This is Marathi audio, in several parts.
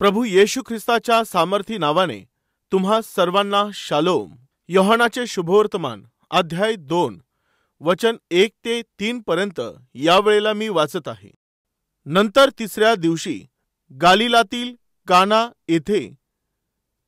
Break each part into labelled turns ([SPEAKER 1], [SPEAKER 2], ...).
[SPEAKER 1] प्रभू येशू ख्रिस्ताच्या सामर्थी नावाने तुम्हा सर्वांना शालोम। योहानाचे शुभवर्तमान अध्याय 2 वचन 1 ते 3 पर्यंत या वेळेला मी वाचत आहे। नंतर तिसऱ्या दिवशी गालिलातील काना येथे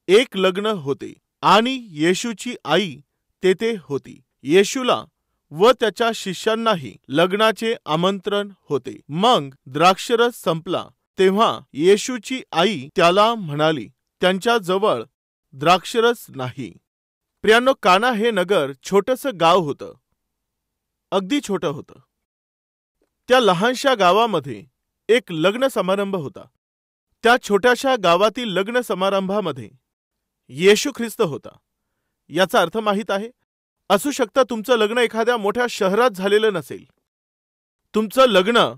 [SPEAKER 1] एक लग्न होते आणि येशूची आई तेथे होती। येशूला व त्याच्या शिष्यांनाही लग्नाचे आमंत्रण होते। मग द्राक्षरस संपला तेव्हा येशूची आई त्याला म्हणाली, त्यांच्या जवळ द्राक्षरस नाही। प्रियांनो, काना हे नगर छोटंसं गाव होतं, अगदी छोटं होतं। त्या लहानशा गावामध्ये एक लग्न समारंभ होता। त्या छोट्याशा गावातील लग्न समारंभामध्ये येशू ख्रिस्त होता। याचा अर्थ माहित आहे? असू शकतं तुमचं लग्न एखाद्या मोठ्या शहरात झालेलं नसेल, तुमचं लग्न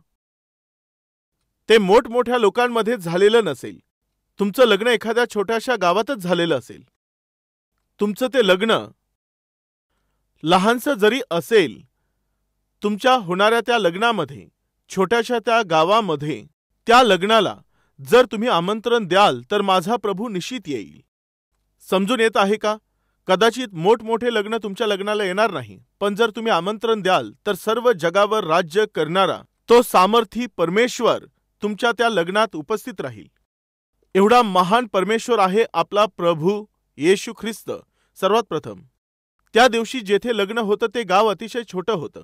[SPEAKER 1] ते मोठमोठ्या लोकांमध्ये झालेलं नसेल, तुमचं लग्न एखाद्या छोट्याशा गावातच झालेलं असेल। तुमचं ते लग्न लहानसं जरी असेल, तुमच्या होणाऱ्या त्या लग्नामध्ये छोट्याशा त्या गावामध्ये त्या लग्नाला जर तुम्ही आमंत्रण द्याल तर माझा प्रभू निश्चित येईल। समजून येत आहे का? कदाचित मोठमोठे लग्न तुमच्या लग्नाला येणार नाही, पण जर तुम्ही आमंत्रण द्याल तर सर्व जगावर राज्य करणारा तो सामर्थी परमेश्वर तुमच्या त्या लग्नात उपस्थित राहील। एवढा महान परमेश्वर आहे आपला प्रभू येशू ख्रिस्त। सर्वात प्रथम त्या दिवशी जेथे लग्न होतं ते गाव अतिशय छोटं होतं।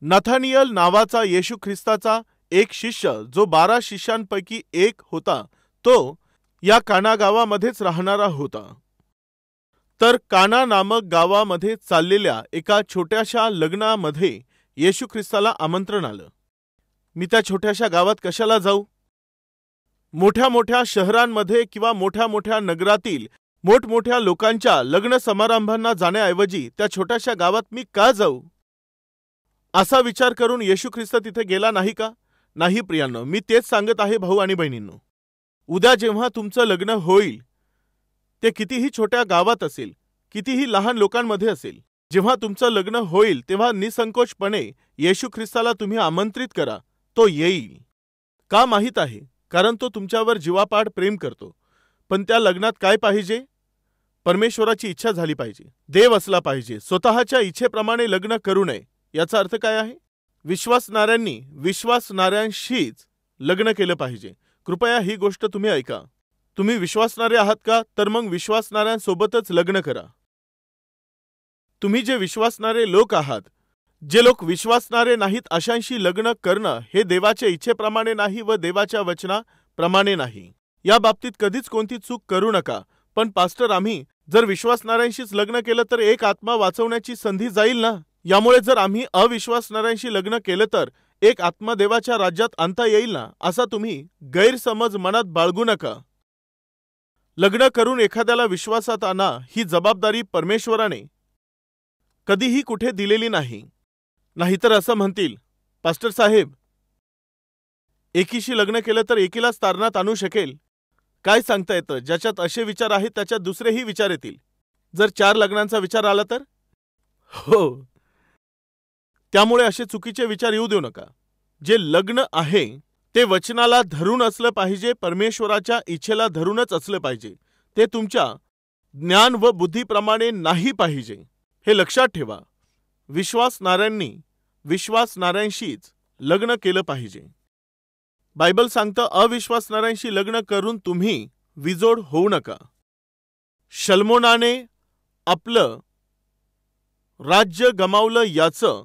[SPEAKER 1] नथानियल नावाचा येशू ख्रिस्ताचा एक शिष्य, जो 12 शिष्यांपैकी एक होता, तो या काना गावामध्येच राहणारा होता। तर काना नामक गावामध्ये चाललेल्या एका छोट्याशा लग्नामध्ये येशू ख्रिस्ताला आमंत्रण आलं। मी त्या छोट्याशा गावात कशाला जाऊ? मोठ्या मोठ्या शहरांमध्ये किंवा मोठ्या मोठ्या नगरातील मोठमोठ्या लोकांच्या लग्न समारंभांना जाण्याऐवजी त्या छोट्याशा गावात मी का जाऊ? असा विचार करून येशू ख्रिस्त तिथे गेला नाही का? नाही प्रियांनो, मी तेच सांगत आहे भाऊ आणि बहिणींनो। उद्या जेव्हा तुमचं लग्न होईल ते कितीही छोट्या गावात असेल, कितीही लहान लोकांमध्ये असेल, जेव्हा तुमचं लग्न होईल तेव्हा निसंकोचपणे येशू ख्रिस्ताला तुम्ही आमंत्रित करा, तो येईल। का माहित आहे? कारण तो तुमच्यावर जीवापाड प्रेम करतो। पण त्या लग्नात काय पाहिजे? परमेश्वराची इच्छा झाली पाहिजे, देव असला पाहिजे। स्वतःच्या इच्छेप्रमाणे लग्न करू नये। याचा अर्थ काय आहे? विश्वासणाऱ्यांनी विश्वासणाऱ्यांशीच लग्न केलं पाहिजे। कृपया ही गोष्ट तुम्ही ऐका। तुम्ही विश्वासणारे आहात का? तर मग विश्वासणाऱ्यांसोबतच लग्न करा। तुम्ही जे विश्वासणारे लोक आहात, जे लोक विश्वासणारे नाहीत, अशांशी लग्न करणं हे देवाच्या इच्छेप्रमाणे नाही व देवाच्या वचनाप्रमाणे नाही। या बाबतीत कधीच कोणती चूक करू नका। पण पास्टर, आम्ही जर विश्वासणाऱ्यांशीच लग्न केलं तर एक आत्मा वाचवण्याची संधी जाईल ना? यामुळे जर आम्ही अविश्वासणाऱ्यांशी लग्न केलं तर एक आत्मा देवाच्या राज्यात आणता येईल ना? असा तुम्ही गैरसमज मनात बाळगू नका। लग्न करून एखाद्याला विश्वासात आणा ही जबाबदारी परमेश्वराने कधीही कुठे दिलेली नाही। नाहीतर असं म्हणतील, पास्टर साहेब, एकीशी लग्न केलं तर एकीलाच तारणात आणू शकेल? काय सांगता येतं? ज्याच्यात असे विचार आहेत त्याच्यात दुसरेही विचार येतील। जर 4 लग्नांचा विचार आला तर? हो, त्यामुळे असे चुकीचे विचार येऊ देऊ नका। जे लग्न आहे ते वचनाला धरून असलं पाहिजे, परमेश्वराच्या इच्छेला धरूनच असलं पाहिजे। ते तुमच्या ज्ञान व बुद्धीप्रमाणे नाही पाहिजे, हे लक्षात ठेवा। विश्वासणाऱ्यांनी विश्वासणाऱ्यांशीच लग्न केलं पाहिजे। बायबल सांगतं, अविश्वासणाऱ्यांशी लग्न करून तुम्ही विजोड होऊ नका। शल्मोनाने आपलं राज्य गमावलं याचं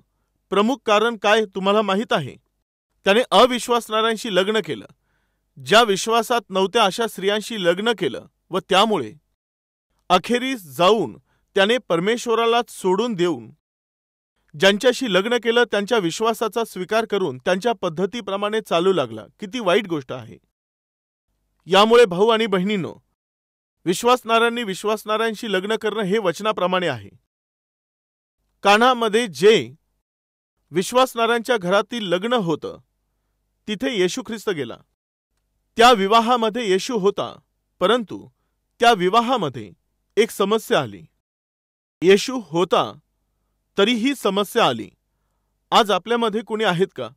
[SPEAKER 1] प्रमुख कारण काय तुम्हाला माहीत आहे? त्याने अविश्वासणाऱ्यांशी लग्न केलं। ज्या विश्वासात नव्हत्या अशा स्त्रियांशी लग्न केलं व त्यामुळे अखेरीस जाऊन त्याने परमेश्वरालाच सोडून देऊन ज्यांच्याशी लग्न केलं त्यांच्या विश्वासाचा स्वीकार करून त्यांच्या पद्धतीप्रमाणे चालू लागला। किती वाईट गोष्ट आहे। यामुळे भाऊ आणि बहिणींनो, विश्वासणाऱ्यांनी विश्वासणाऱ्यांशी लग्न करणं हे वचनाप्रमाणे आहे। कानामध्ये जे विश्वासणाऱ्यांच्या घरातील लग्न होतं तिथे येशू ख्रिस्त गेला। त्या विवाहामध्ये येशू होता, परंतु त्या विवाहामध्ये एक समस्या आली। येशू होता तरीही समस्या आली। आज आपल्यामध्ये कोणी आहेत का?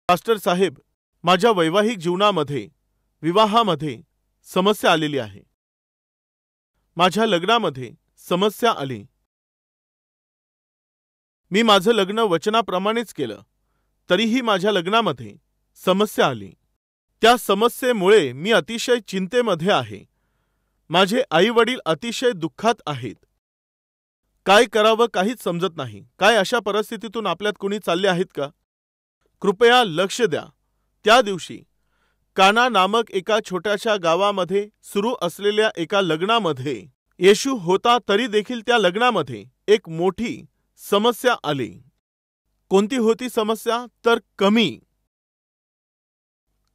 [SPEAKER 1] पास्टर साहेब, माझ्या वैवाहिक जीवनामध्ये विवाहामध्ये समस्या आलेली आहे. माझ्या लग्नामध्ये समस्या आली. मी माझं लग्न वचनाप्रमाणेच केलं, तरीही माझ्या लग्नामध्ये समस्या आली. त्या समस्येमुळे मी अतिशय चिंतेमध्ये आहे. माझे आई वडील अतिशय दुःखात आहेत. काय करावं काहीच समजत नाही. काय अशा परिस्थितीतून आपल्यात कोणी चालले आहेत का? कृपया लक्ष द्या. त्या दिवशी काना नामक एका छोट्याशा गावामध्ये सुरू असलेल्या एका लग्नामध्ये येशू होता, तरी देखील त्या लग्नामध्ये एक मोठी समस्या आली. कोणती होती समस्या? तर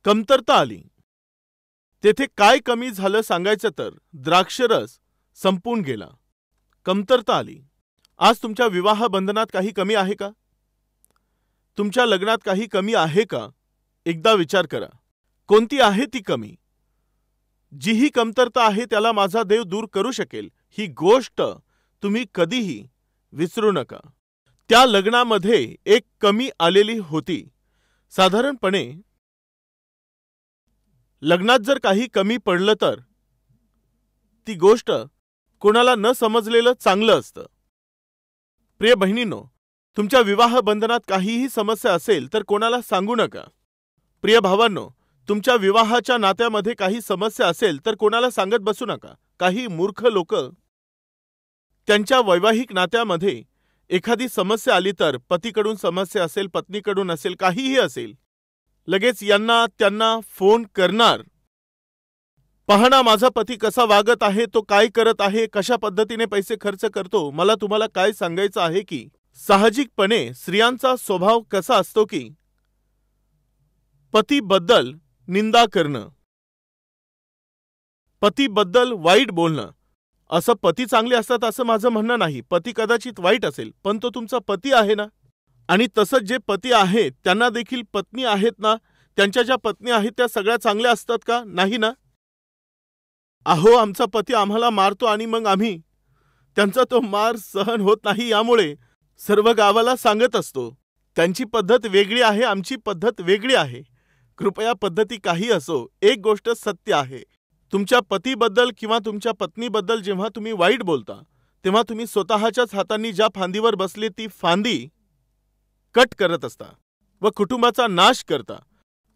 [SPEAKER 1] कमतरता आली. तेथे काय कमी झालं सांगायचं तर द्राक्षरस संपून गेला. कमतरता आली. आज तुमच्या विवाह बंधनात काही कमी आहे का? तुमच्या लग्नात काही कमी आहे का? एकदा विचार करा. कोणती आहे ती कमी? जी ही कमतरता आहे त्याला माझा देव दूर करू शकेल, ही गोष्ट तुम्ही कधीही विसरू नका. त्या लग्नामध्ये एक कमी आलेली होती. साधारणपणे लग्नात जर काही कमी पडलं तर ती गोष्ट कोणाला न समजलेलं चांगलं असतं. प्रिय बहिणींनो, तुमच्या विवाह बंधनात काहीही समस्या असेल तर कोणाला सांगू नका. प्रिय भावांनो, तुमच्या विवाहाच्या नात्यामध्ये काही समस्या असेल तर कोणाला सांगत बसू नका. काही मूर्ख लोक त्यांच्या वैवाहिक नात्यामध्ये एखादी समस्या आली तर, पतीकडून समस्या असेल, पत्नीकडून असेल, काहीही असेल, लगेच यांना त्यांना फोन करणार. पहा ना, माझा पती कसा वागत आहे, तो काय करत आहे, कशा पद्धतीने पैसे खर्च करतो. मला तुम्हाला काय सांगायचं आहे की साहजिकपणे स्त्रियांचा स्वभाव कसा असतो की पतीबद्दल निंदा करणं, पतीबद्दल वाईट बोलणं. असं पती चांगले असतात असं माझं म्हणणं नाही. पती कदाचित वाईट असेल, पण तो तुमचा पती आहे ना. आणि तसंच जे पती आहेत त्यांना देखील पत्नी आहेत ना. त्यांच्या ज्या पत्नी आहेत त्या सगळ्या चांगल्या असतात का? नाही ना. अहो, आमचा पती आम्हाला मारतो आणि मग आम्ही त्यांचा तो मार सहन होत नाही, यामुळे सर्व गावाला सांगत असतो. त्यांची पद्धत वेगळी आहे, आमची पद्धत वेगळी आहे. कृपया पद्धती काही असो, एक गोष्ट सत्य आहे. तुमच्या पतीबद्दल किंवा तुमच्या पत्नीबद्दल जेव्हा तुम्ही वाईट बोलता तेव्हा तुम्ही स्वतःच्याच हातांनी ज्या फांदीवर बसले ती फांदी कट करत असता व कुटुंबाचा नाश करता.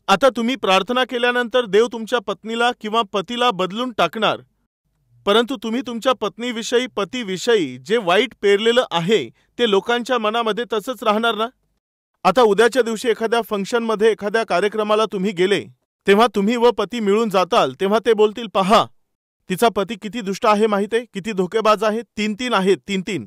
[SPEAKER 1] आता तुम्ही प्रार्थना केल्यानंतर देव तुमच्या पत्नीला किंवा पतीला बदलून टाकणार, परंतु तुम्ही तुमच्या पत्नीविषयी, पतीविषयी जे वाईट पेरलेलं आहे ते लोकांच्या मनामध्ये तसंच राहणार ना. आता उद्याच्या दिवशी एखाद्या फंक्शनमध्ये, एखाद्या कार्यक्रमाला तुम्ही गेले, तेव्हा तुम्ही व पती मिळून जाताल, तेव्हा ते बोलतील, पहा तिचा पती किती दुष्ट आहे माहिती आहे, किती धोकेबाज आहे. 3-3 आहेत, 3-3.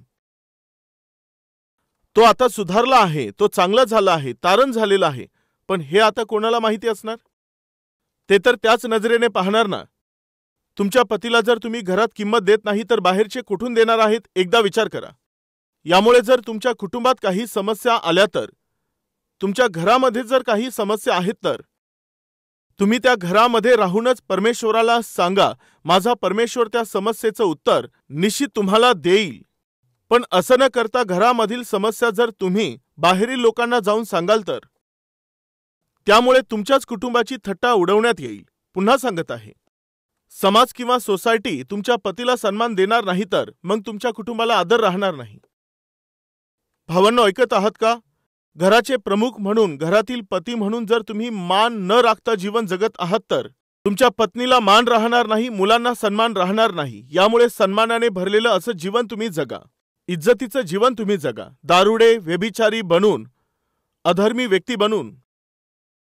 [SPEAKER 1] तो आता सुधारला आहे, तो चांगला झाला आहे, तारण झालेला आहे. पण हे आता कोणाला माहिती असणार? ते तर त्याच नजरेने पाहणार ना. तुमच्या पतीला जर तुम्ही घरात किंमत देत नाही तर बाहेरचे कुठून देणार आहेत? एकदा विचार करा. यामुळे जर तुमच्या कुटुंबात काही समस्या आल्या तर, तुमच्या घरामध्ये जर काही समस्या आहेत तर तुम्ही त्या घरामध्ये राहूनच परमेश्वराला सांगा. माझा परमेश्वर त्या समस्येचं उत्तर निश्चित तुम्हाला देईल. पण असं न करता घरामधील समस्या जर तुम्ही बाहेरील लोकांना जाऊन सांगाल तर त्यामुळे तुमच्याच कुटुंबाची थट्टा उडवण्यात येईल. पुन्हा सांगत आहे, समाज किंवा सोसायटी तुमच्या पतीला सन्मान देणार नाही तर मग तुमच्या कुटुंबाला आदर राहणार नाही. भावांनो, ऐकत आहात का? घराचे प्रमुख म्हणून, घरातील पती म्हणून जर तुम्ही मान न राखता जीवन जगत आहात तर तुमच्या पत्नीला मान राहणार नाही, मुलांना सन्मान राहणार नाही. यामुळे सन्मानाने भरलेलं असं जीवन तुम्ही जगा, इज्जतीचं जीवन तुम्ही जगा. दारुडे, व्यभिचारी बनून, अधर्मी व्यक्ती बनून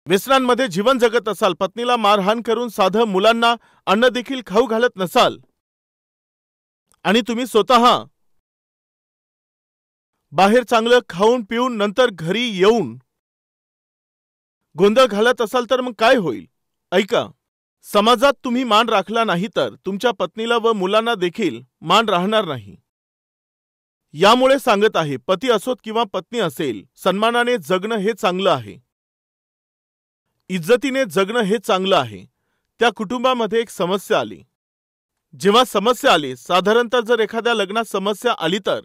[SPEAKER 1] व्यसनांमध्ये जीवन जगत असाल, पत्नीला मारहाण करून साधं मुलांना अन्न देखील खाऊ घालत नसाल आणि तुम्ही स्वतः बाहेर चांगलं खाऊन पिऊन नंतर घरी येऊन गोंधळ घालत असाल तर मग काय होईल? ऐका, समाजात तुम्ही मान राखला नाही तर तुमच्या पत्नीला व मुलांना देखील मान राहणार नाही. यामुळे सांगत आहे, पती असोत किंवा पत्नी असेल, सन्मानाने जगणं हे चांगलं आहे, इज्जतीने जगणं हे चांगलं आहे. त्या कुटुंबामध्ये एक समस्या आली. जेव्हा समस्या आली, साधारणतः जर एखाद्या लग्नात समस्या आली तर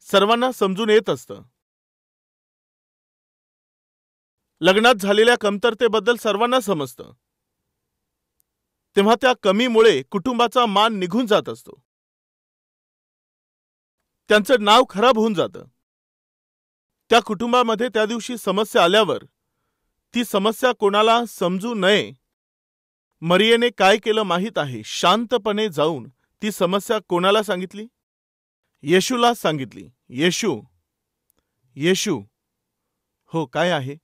[SPEAKER 1] सर्वांना समजून येत असतं. लग्नात झालेल्या कमतरतेबद्दल सर्वांना समजतं. तेव्हा त्या कमीमुळे कुटुंबाचा मान निघून जात असतो, त्यांचं नाव खराब होऊन जातं. त्या कुटुंबामध्ये त्या दिवशी समस्या आल्यावर ती समस्या कोणाला समजू नये. मरियेने काय केलं माहीत आहे? शांतपणे जाऊन ती समस्या कोणाला सांगितली? येशूला सांगितली. येशू, हो काय आहे?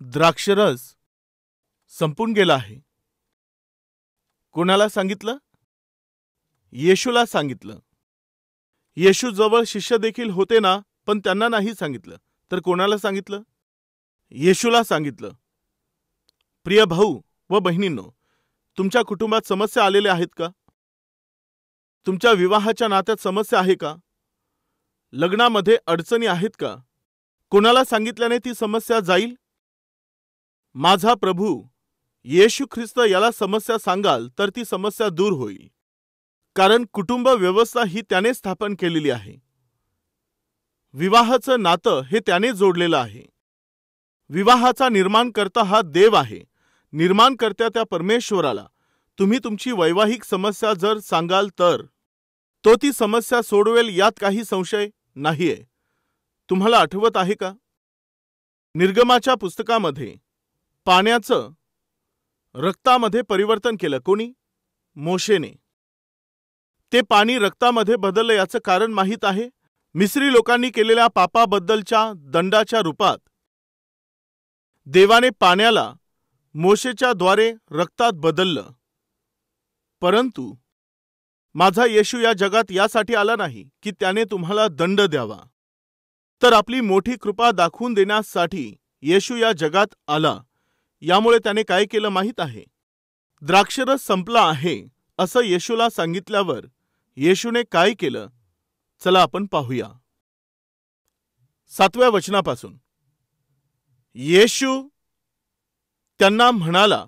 [SPEAKER 1] द्राक्षरस संपून गेला आहे. कोणाला सांगितलं? येशूला सांगितलं. येशू जवळ शिष्य देखील होते ना, पण त्यांना नाही सांगितलं. तर कोणाला सांगितलं? येशूला सांगितलं. प्रिय भाऊ व बहिणींनो, तुमच्या कुटुंबात समस्या आलेल्या आहेत का? तुमच्या विवाहाच्या नात्यात समस्या आहे का? लग्नामध्ये अडचणी आहेत का? कोणाला सांगितल्याने ती समस्या जाईल? माझा प्रभू येशू ख्रिस्त याला समस्या सांगाल तर ती समस्या दूर होईल. कारण कुटुंब व्यवस्था ही त्याने स्थापन केलेली आहे. विवाहाचं नातं हे त्याने जोडलेलं आहे. विवाहाचा निर्माणकर्ता हा देव आहे. निर्माणकर्त्या त्या परमेश्वराला तुम्ही तुमची वैवाहिक समस्या जर सांगाल तर तो ती समस्या सोडवेल यात काही संशय नाहीये. तुम्हाला आठवत आहे का? निर्गमाच्या पुस्तकामध्ये पाण्याचं रक्तामध्ये परिवर्तन केलं कोणी? मोशेने. ते पाणी रक्तामध्ये बदललं याचं कारण माहीत आहे? मिस्री लोकांनी केलेल्या पापाबद्दलच्या दंडाच्या रूपात देवाने पाण्याला मोशेच्या द्वारे रक्तात बदललं. परंतु माझा येशू या जगात यासाठी आला नाही की त्याने तुम्हाला दंड द्यावा, तर आपली मोठी कृपा दाखवून देण्यासाठी येशू या जगात आला. यामुळे त्याने काय केलं माहीत आहे? द्राक्षरस संपला आहे असं येशूला सांगितल्यावर येशूने काय केलं? चला आपण पाहूया. 7व्या वचनापासून. येशू त्यांना म्हणाला,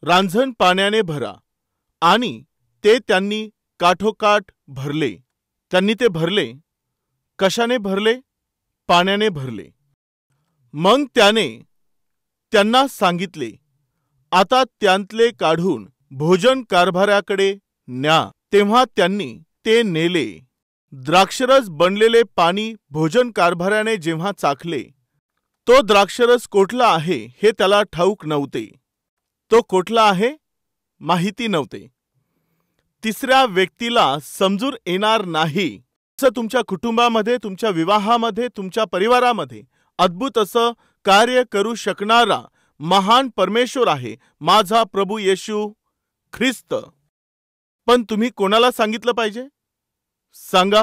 [SPEAKER 1] रांझण पाण्याने भरा. आणि ते त्यांनी काठोकाठ भरले. त्यांनी ते भरले. कशाने भरले? पाण्याने भरले. मग त्याने त्यांना सांगितले, आता त्यांतले काढून भोजन कारभाऱ्याकडे न्या. तेव्हा त्यांनी ते नेले. द्राक्षरस बनलेले पाणी भोजन कारभाऱ्याने जेव्हा चाखले, तो द्राक्षरस कोठला आहे हे त्याला ठाऊक नव्हते. तो कोठला आहे माहिती नव्हते. तिसऱ्या व्यक्तीला समजून येणार नाही. असं तुमच्या कुटुंबामध्ये, तुमच्या विवाहामध्ये, तुमच्या परिवारामध्ये अद्भुत असं कार्य करू शकणारा महान परमेश्वर आहे माझा प्रभू येशू ख्रिस्त. पण तुम्ही कोणाला सांगितलं पाहिजे? सांगा.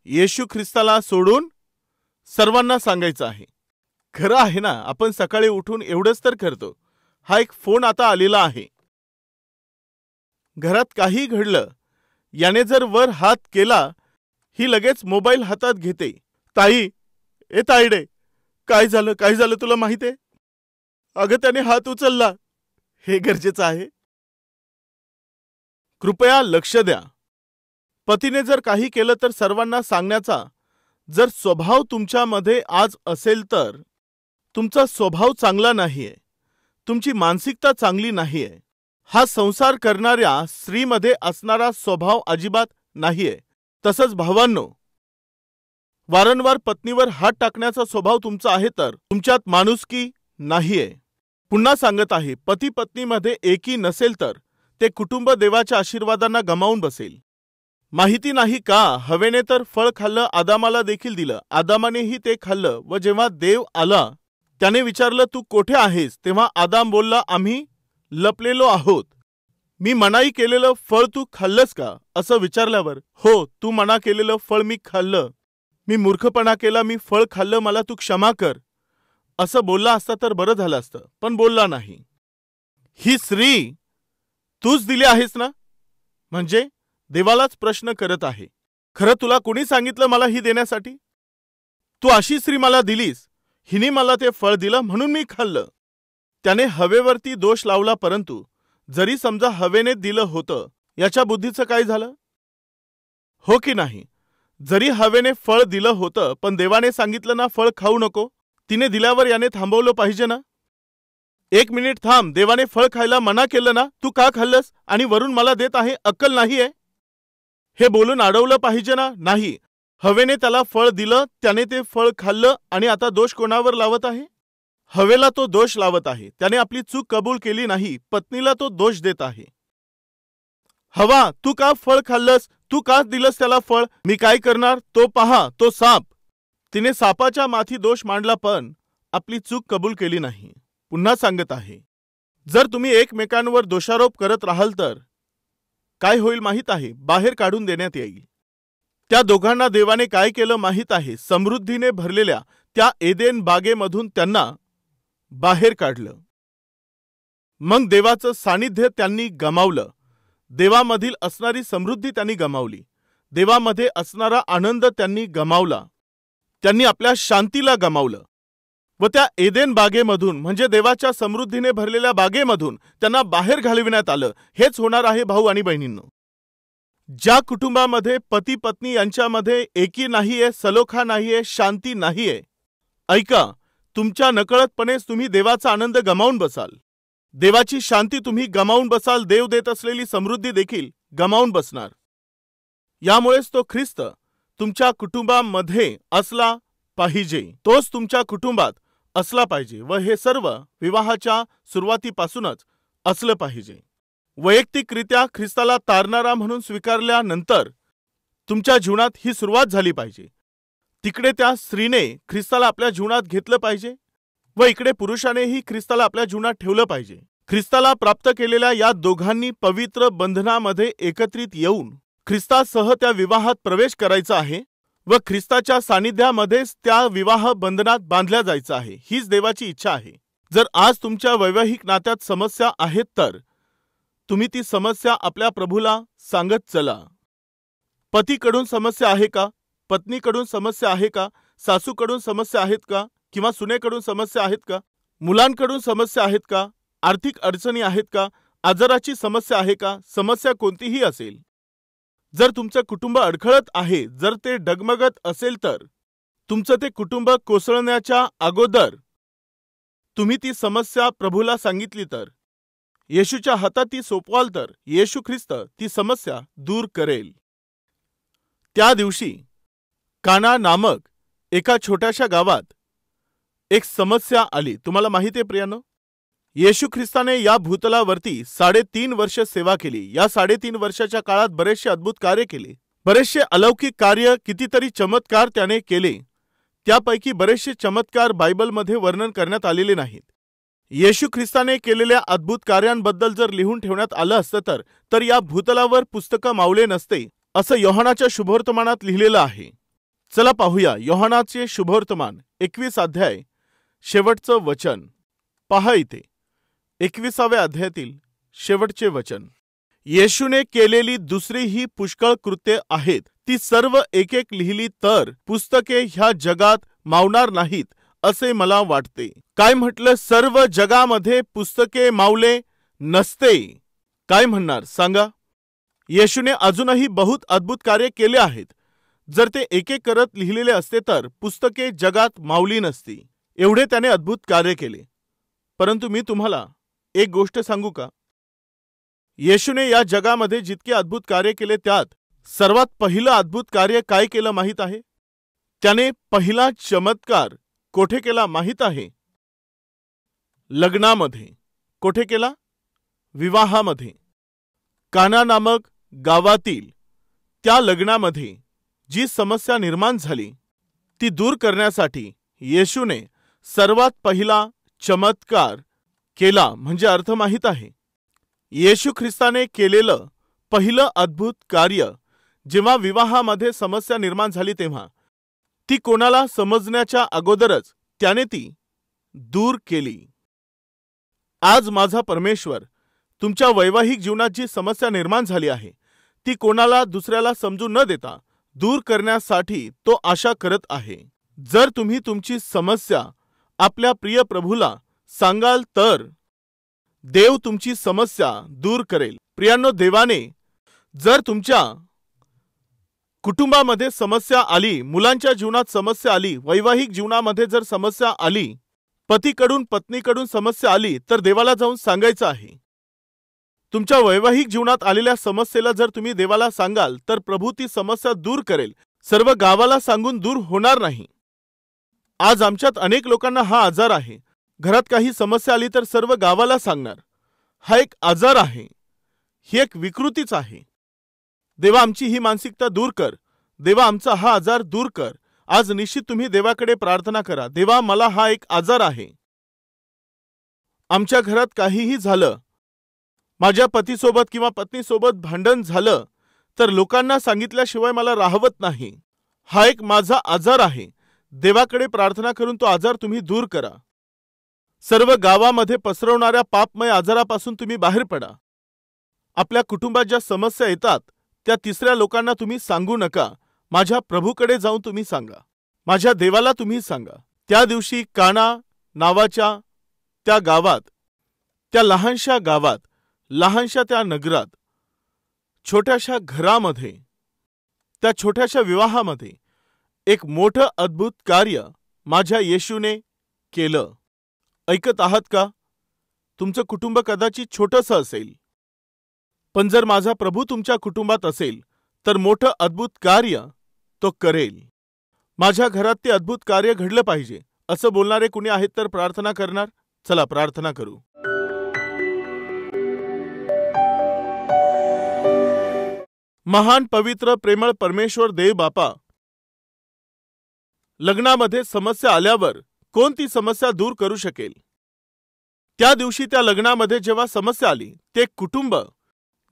[SPEAKER 1] येशू ख्रिस्ताला सोडून सर्वांना सांगायचं आहे. खरं आहे ना? आपण सकाळी उठून एवढंच तर करतो. हा एक फोन आता आलेला आहे. घरात काही घडलं, याने जर वर हात केला, ही लगेच मोबाईल हातात घेते. ताई, ए ताईडे, काय झालं तुला माहित आहे? अगं त्याने हात उचलला. हे गरजेचं आहे. कृपया लक्ष द्या. पतीने जर काही केलं तर सर्वांना सांगण्याचा जर स्वभाव तुमच्यामध्ये आज असेल तर तुमचा स्वभाव चांगला नाहीये. तुमची मानसिकता चांगली नाहीये. हा संसार करणाऱ्या स्त्रीमध्ये असणारा स्वभाव अजिबात नाहीये. तसंच भावांनो, वारंवार पत्नीवर हात टाकण्याचा स्वभाव तुमचा आहे तर तुमच्यात माणुसकी नाहीये. पुन्हा सांगत आहे, पती पत्नीमध्ये एकी नसेल तर ते कुटुंब देवाच्या आशीर्वादांना गमावून बसेल. माहिती नाही का, हवेने तर फळ खाल्लं, आदामाला देखील दिलं. आदामानेही ते खाल्लं व जेव्हा देव आला त्याने विचारलं, तू कोठे आहेस? तेव्हा आदाम बोलला, आम्ही लपलेलो आहोत. मी मनाई केलेलं फळ तू खाल्लंस का? असं विचारल्यावर, हो, तू मना केलेलं फळ मी खाल्लं. मी मूर्खपणा केला, मी फळ खाल्लं, मला तू क्षमा कर. असं बोलला असता तर बरं झालं असतं, पण बोलला नाही. ही स्त्री तूच दिली आहेस ना? म्हणजे देवालाच प्रश्न करत आहे. खरं तुला कोणी सांगितलं मला ही देण्यासाठी? तू अशी स्त्री मला दिलीस, हिने मला ते फळ दिलं म्हणून मी खाल्लं. त्याने हवेवरती दोष लावला, परंतु जरी समजा हवेने दिलं होतं, याच्या बुद्धीचं काय झालं? हो की नाही? जरी हवेने फळ दिलं होतं, पण देवाने सांगितलं ना फळ खाऊ नको, तिने दिल्यावर याने थांबवलं पाहिजे ना? एक मिनिट थांब, देवाने फळ खायला मना केलं ना, तू का खाल्लंस आणि वरून मला देत आहे? अक्कल नाहीये? हे बोलून अडवलं पाहिजे ना? नाही, हवेने त्याला फळ दिलं, त्याने ते फळ खाल्लं आणि आता दोष कोणावर लावत आहे? हवेला तो दोष लावत आहे. त्याने आपली चूक कबूल केली नाही, पत्नीला तो दोष देत आहे. हवा, तू का फळ खाल्लंस? तू का दिलंस त्याला फळ? मी काय करणार? तो पहा, तो साप. तिने सापाच्या माथी दोष मांडला पण आपली चूक कबूल केली नाही. पुन्हा सांगत आहे, जर तुम्ही एकमेकांवर दोषारोप करत राहाल तर काय होईल माहीत आहे? बाहेर काढून देण्यात येईल. त्या दोघांना देवाने काय केलं माहीत आहे? समृद्धीने भरलेल्या त्या एदेन बागेमधून त्यांना बाहेर काढलं. मग देवाचं सानिध्य त्यांनी गमावलं. देवामधील असणारी समृद्धी त्यांनी गमावली. देवामध्ये असणारा आनंद त्यांनी गमावला. त्यांनी आपल्या शांतीला गमावलं. व त्या एदेन बागेमधून म्हणजे देवाच्या समृद्धीने भरलेल्या बागेमधून त्यांना बाहेर घालविण्यात आलं. हेच होणार आहे भाऊ आणि बहिणींनो. ज्या कुटुंबामध्ये पती पत्नी यांच्यामध्ये एकी नाहीये, सलोखा नाहीये, शांती नाहीये, ऐका, तुमच्या नकळतपणेच तुम्ही देवाचा आनंद गमावून बसाल. देवाची शांती तुम्ही गमावून बसाल. देव देत असलेली समृद्धी देखील गमावून बसणार. यामुळेच तो ख्रिस्त तुमच्या कुटुंबामध्ये असला पाहिजे. तोच तुमच्या कुटुंबात असला पाहिजे व हे सर्व विवाहाच्या सुरुवातीपासूनच असलं पाहिजे. वैयक्तिकरित्या ख्रिस्ताला तारणारा म्हणून स्वीकारल्यानंतर तुमच्या जीवनात ही सुरुवात झाली पाहिजे. तिकडे त्या स्त्रीने ख्रिस्ताला आपल्या जीवनात घेतलं पाहिजे व इकडे पुरुषानेही ख्रिस्ताला आपल्या जीवनात ठेवलं पाहिजे. ख्रिस्ताला प्राप्त केलेल्या या दोघांनी पवित्र बंधनामध्ये एकत्रित येऊन ख्रिस्तासह त्या विवाहात प्रवेश करायचा आहे व ख्रिस्ताच्या सानिध्यामध्येच त्या विवाह बंधनात बांधल्या जायचं आहे. हीच देवाची इच्छा आहे. जर आज तुमच्या वैवाहिक नात्यात समस्या आहेत तर तुम्ही ती समस्या आपल्या प्रभूला सांगत चला. पतीकडून समस्या आहे का? पत्नीकडून समस्या आहे का? सासूकडून समस्या आहेत का? किंवा सुनेकडून समस्या आहेत का? मुलांकडून समस्या आहेत का? आर्थिक अडचणी आहेत का? आजाराची समस्या आहे का? समस्या कोणतीही असेल, जर तुमचं कुटुंब अडखळत आहे, जर ते डगमगत असेल तर तुमचं ते कुटुंब कोसळण्याच्या अगोदर तुम्ही ती समस्या प्रभूला सांगितली तर, येशूच्या हातात ती सोपवाल तर येशू ख्रिस्त ती समस्या दूर करेल. त्या दिवशी काना नामक एका छोट्याशा गावात एक समस्या आली. तुम्हाला माहिती आहे प्रियानो, येशू ख्रिस्ताने या भूतलावरती 3.5 वर्ष सेवा केली. या 3.5 वर्षाच्या काळात बरेचसे अद्भुत कार्य केले, बरेचसे अलौकिक कार्य, कितीतरी चमत्कार त्याने केले. त्यापैकी बरेचसे चमत्कार बायबलमध्ये वर्णन करण्यात आलेले नाहीत. येशू ख्रिस्ताने केलेल्या अद्भुत कार्यांबद्दल जर लिहून ठेवण्यात आलं असतं तर या भूतलावर पुस्तकं मावले नसते, असं योहानाच्या शुभवर्तमानात लिहिलेलं आहे. चला पाहूया योहानाचे शुभवर्तमान 21 अध्याय शेवटचं वचन. पहा इथे 21व्या अध्यायातील शेवटचे वचन. येशूने केलेली दुसरी ही पुष्कळ कृत्ये आहेत, ती सर्व एक एक लिहिली तर पुस्तके ह्या जगात मावणार नाहीत असे मला वाटते. काय म्हटलं? सर्व जगामध्ये पुस्तके मावले नसते. काय म्हणणार सांगा? येशूने अजूनही बहुत अद्भुत कार्य केले आहेत. जर ते एक एक करत लिहिलेले असते तर पुस्तके जगात मावली नसती. एवढे त्याने अद्भुत कार्य केले. परंतु मी तुम्हाला एक गोष्ट सांगू का? येशूने या जगामध्ये जितके अद्भुत कार्य केले त्यात सर्वात पहिलं अद्भुत कार्य काय केलं माहीत आहे? त्याने पहिला चमत्कार कोठे केला माहीत आहे? लग्नामध्ये. कोठे केला? विवाहामध्ये. काना नामक गावातील त्या लग्नामध्ये जी समस्या निर्माण झाली ती दूर करण्यासाठी येशूने सर्वात पहिला चमत्कार केला. म्हणजे अर्थ माहीत आहे? येशू ख्रिस्ताने केलेलं पहिलं अद्भुत कार्य जेव्हा विवाहामध्ये समस्या निर्माण झाली तेव्हा ती कोणाला समजण्याच्या अगोदरच त्याने ती दूर केली. आज माझा परमेश्वर तुमच्या वैवाहिक जीवनात जी समस्या निर्माण झाली आहे ती कोणाला दुसऱ्याला समजू न देता दूर करण्यासाठी तो आशा करत आहे. जर तुम्ही तुमची समस्या आपल्या प्रिय प्रभूला सांगाल तर देव तुमची समस्या दूर करेल. प्रियांनो, देवाने जर तुमच्या कुटुंबामध्ये समस्या आली, मुलांच्या जीवनात समस्या आली, वैवाहिक जीवनामध्ये जर समस्या आली पतीकडून पत्नीकडून समस्या आली तर देवाला जाऊन सांगायचं आहे. तुमच्या वैवाहिक जीवनात आलेल्या समस्येला जर तुम्ही देवाला सांगाल तर प्रभू ती समस्या दूर करेल. सर्व गावाला सांगून दूर होणार नाही. आज आमच्यात अनेक लोकांना हा आजार आहे. घरात काही समस्या आली तर सर्व गावाला सांगणार. हा एक आजार आहे, ही एक विकृतीच आहे. देवा आमची ही मानसिकता दूर कर. देवा आमचा हा आजार दूर कर. आज निश्चित तुम्ही देवाकडे प्रार्थना करा. देवा मला हा एक आजार आहे. आमच्या घरात काहीही झालं, माझ्या पतीसोबत किंवा पत्नीसोबत भांडण झालं तर लोकांना सांगितल्याशिवाय मला राहवत नाही. हा एक माझा आजार आहे. देवाकडे प्रार्थना करून तो आजार तुम्ही दूर करा. सर्व गावामध्ये पसरवणाऱ्या पापमय आजारापासून तुम्ही बाहेर पडा. आपल्या कुटुंबात ज्या समस्या येतात त्या तिसऱ्या लोकांना तुम्ही सांगू नका. माझ्या प्रभूकडे जाऊन तुम्ही सांगा. माझ्या देवाला तुम्ही सांगा. त्या दिवशी काना नावाच्या त्या गावात, त्या लहानशा गावात, लहानशा त्या नगरात, छोट्याशा घरामध्ये, त्या छोट्याशा विवाहामध्ये एक मोठं अद्भुत कार्य माझ्या येशूने केलं. ऐकत आहात का? तुमचं कुटुंब कदाचित छोटंसं असेल, पण जर माझा प्रभू तुमच्या कुटुंबात असेल तर मोठं अद्भुत कार्य तो करेल. माझ्या घरात ते अद्भुत कार्य घडलं पाहिजे असं बोलणारे कुणी आहेत तर प्रार्थना करणार? चला प्रार्थना करू. महान पवित्र प्रेमळ परमेश्वर देव बापा, लग्नामध्ये समस्या आल्यावर कोण ती समस्या दूर करू शकेल? त्या दिवशी त्या लग्नामध्ये जेव्हा समस्या आली, ते कुटुंब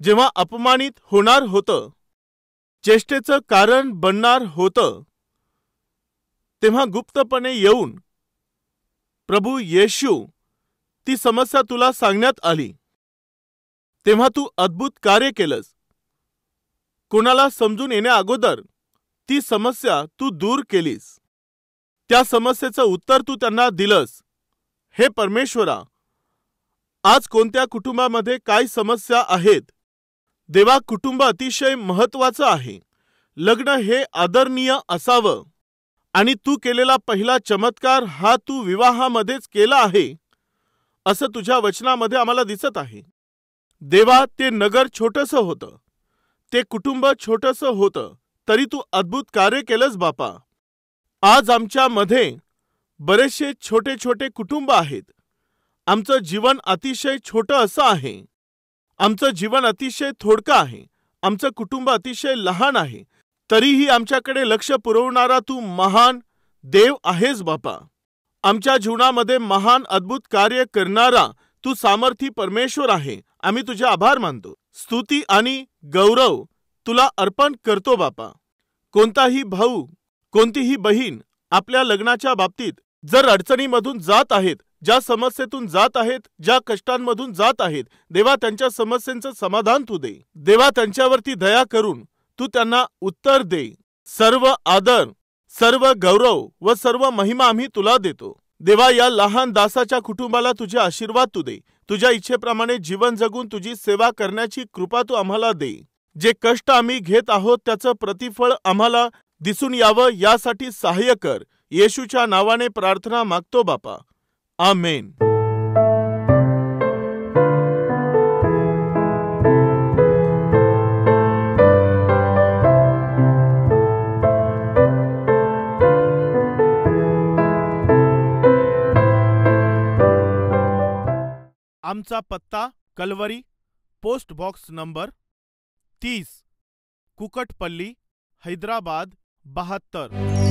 [SPEAKER 1] जेव्हा अपमानित होणार होतं, चेष्टेचं कारण बनणार होतं, तेव्हा गुप्तपणे येऊन प्रभू येशू ती समस्या तुला सांगण्यात आली. तेव्हा तू अद्भुत कार्य केलंस. कोणाला समजून येण्या अगोदर ती समस्या तू दूर केलीस. त्या समस्येचं उत्तर तू त्यांना दिलंस. हे परमेश्वरा, आज कोणत्या कुटुंबामध्ये काय समस्या आहेत? देवा, कुटुंब अतिशय महत्वाचं आहे. लग्न हे आदरणीय असावं आणि तू केलेला पहिला चमत्कार हा तू विवाहामध्येच केला आहे असं तुझ्या वचनामध्ये आम्हाला दिसत आहे. देवा, ते नगर छोटंसं होतं, ते कुटुंब छोटंसं होतं, तरी तू अद्भुत कार्य केलंस बापा. आज आमच्यामध्ये बरेचसे छोटे छोटे कुटुंब आहेत. आमचं जीवन अतिशय छोटं असं आहे. आमचं जीवन अतिशय थोडकं आहे. आमचं कुटुंब अतिशय लहान आहे. तरीही आमच्याकडे लक्ष पुरवणारा तू महान देव आहेस बापा. आमच्या जीवनामध्ये महान अद्भुत कार्य करणारा तू सामर्थी परमेश्वर आहे. आम्ही तुझे आभार मानतो. स्तुती आणि गौरव तुला अर्पण करतो बापा. कोणताही भाऊ, कोणतीही बहीण आपल्या लग्नाच्या बाबतीत जर अडचणीमधून जात आहेत, ज्या समस्येतून जात आहेत, ज्या कष्टांमधून जात आहेत, देवा त्यांच्या समस्यांचं समाधान तू दे. देवा त्यांच्यावरती दया करून तू त्यांना उत्तर दे. सर्व आदर, सर्व गौरव व सर्व महिमा आम्ही तुला देतो. देवा, या लहान दासाच्या कुटुंबाला तुझे आशीर्वाद तू दे. तुझ्या इच्छेप्रमाणे जीवन जगून तुझी सेवा करण्याची कृपा तू आम्हाला दे. जे कष्ट आम्ही घेत आहोत त्याचं प्रतिफळ आम्हाला दिसून यावं यासाठी सहाय्य कर. येशूच्या नावाने प्रार्थना मागतो बापा. आमेन. आमचा पत्ता Calvary, post box number 30, Kukatpally, Hyderabad 72.